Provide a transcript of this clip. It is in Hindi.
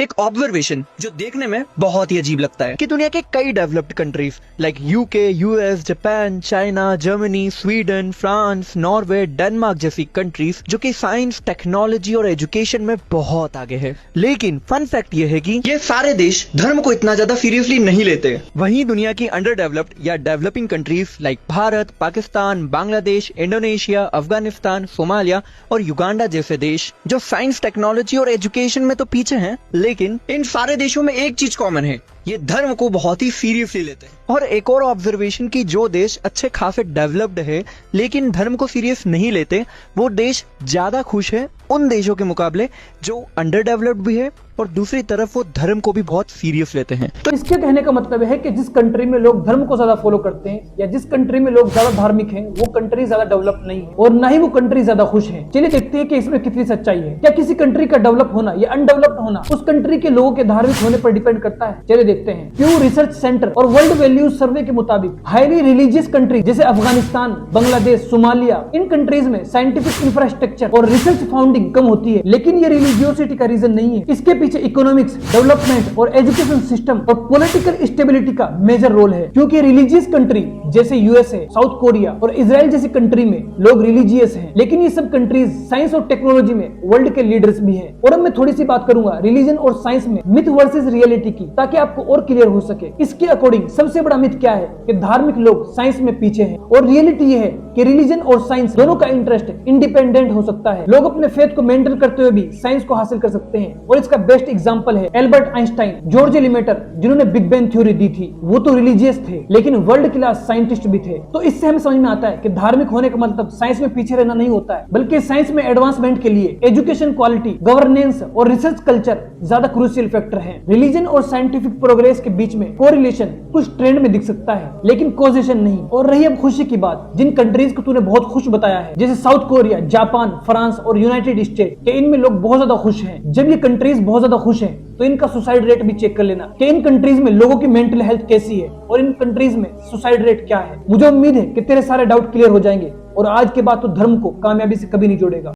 एक ऑब्जर्वेशन जो देखने में बहुत ही अजीब लगता है कि दुनिया के कई developed countries like UK, US, Japan, China, Germany, Sweden, France, Norway, Denmark जैसी कंट्रीज जो कि साइंस, टेक्नोलॉजी और एजुकेशन में बहुत आगे है, लेकिन फन फैक्ट ये है कि ये सारे देश धर्म को इतना ज्यादा सीरियसली नहीं लेते। वहीं दुनिया की अंडर डेवलप्ड या developing countries like Bharat, Pakistan, Bangladesh, Indonesia, Afghanistan, Somalia और युगांडा जैसे देश जो साइंस, टेक्नोलॉजी और एजुकेशन में तो पीछे हैं, लेकिन इन सारे देशों में एक चीज कॉमन है, ये धर्म को बहुत ही सीरियसली लेते हैं। और एक और ऑब्जर्वेशन की जो देश अच्छे खासे डेवलप्ड है लेकिन धर्म को सीरियस नहीं लेते, वो देश ज्यादा खुश है उन देशों के मुकाबले जो अंडर डेवलप्ड भी है और दूसरी तरफ वो धर्म को भी बहुत सीरियस लेते हैं। तो इसके कहने का मतलब है कि जिस कंट्री में लोग धर्म को ज्यादा फॉलो करते हैं या जिस कंट्री में लोग ज्यादा धार्मिक हैं, वो कंट्री ज्यादा डेवलप नहीं है और ना ही वो कंट्री ज्यादा खुश है। चलिए देखते हैं कि इसमें कितनी सच्चाई है। क्या किसी कंट्री का डेवलप होना या अनडेवलप्ड होना उस कंट्री के लोगों के धार्मिक होने पर डिपेंड करता है? चलिए देखते हैं। प्यू रिसर्च सेंटर और वर्ल्ड वैल्यूज सर्वे के मुताबिक हाईली रिलीजियस कंट्री जैसे अफगानिस्तान, बांग्लादेश, सोमालिया, इन कंट्रीज में साइंटिफिक इंफ्रास्ट्रक्चर और रिसर्च फाउंडिंग कम होती है, लेकिन ये रिलीजियोसिटी का रीजन नहीं है। इसके पीछे इकोनॉमिक्स, डेवलपमेंट और एजुकेशन सिस्टम और पॉलिटिकल स्टेबिलिटी का मेजर रोल है। क्योंकि रिलीजियस कंट्री जैसे यूएसए, साउथ कोरिया और इजराइल जैसी कंट्री में लोग रिलीजियस हैं, लेकिन ये सब कंट्रीज साइंस और टेक्नोलॉजी में वर्ल्ड के लीडर्स भी हैं। और अब मैं थोड़ी सी बात करूंगा रिलीजन और साइंस में मिथ वर्सेस रियलिटी की, ताकि आपको और क्लियर हो सके। इसके अकॉर्डिंग सबसे बड़ा मिथ क्या है कि धार्मिक लोग साइंस में पीछे हैं, और रियलिटी ये है कि रिलीजन और साइंस दोनों का इंटरेस्ट इंडिपेंडेंट हो सकता है। लोग अपने फेथ को मेंटेन करते हुए भी साइंस को हासिल कर सकते हैं, और इसका बेस्ट एग्जांपल है एल्बर्ट आइंस्टाइन, जॉर्ज लिमेटर, जिन्होंने बिग बैंग थ्योरी दी थी। वो तो रिलीजियस थे लेकिन वर्ल्ड क्लास साइंटिस्ट भी थे। तो इससे हमें समझ में आता है कि धार्मिक होने का मतलब साइंस में पीछे रहना नहीं होता है, बल्कि साइंस में एडवांसमेंट के लिए एजुकेशन क्वालिटी, गवर्नेंस और रिसर्च कल्चर ज्यादा क्रूशियल फैक्टर है। रिलीजन और साइंटिफिक प्रोग्रेस के बीच में कोरिलेशन कुछ ट्रेंड में दिख सकता है, लेकिन कॉजेशन नहीं। और रही अब खुशी की बात, जिन कंट्रीज को तूने बहुत खुश बताया है जैसे साउथ कोरिया, जापान, फ्रांस और यूनाइटेड स्टेट, के इनमें लोग बहुत ज्यादा खुश हैं। जब ये कंट्रीज बहुत ज्यादा खुश हैं तो इनका सुसाइड रेट भी चेक कर लेना कि इन कंट्रीज में लोगों की मेंटल हेल्थ कैसी है और इन कंट्रीज में सुसाइड रेट क्या है। मुझे उम्मीद है कि तेरे सारे डाउट क्लियर हो जाएंगे और आज के बाद तो धर्म को कामयाबी से कभी नहीं जोड़ेगा।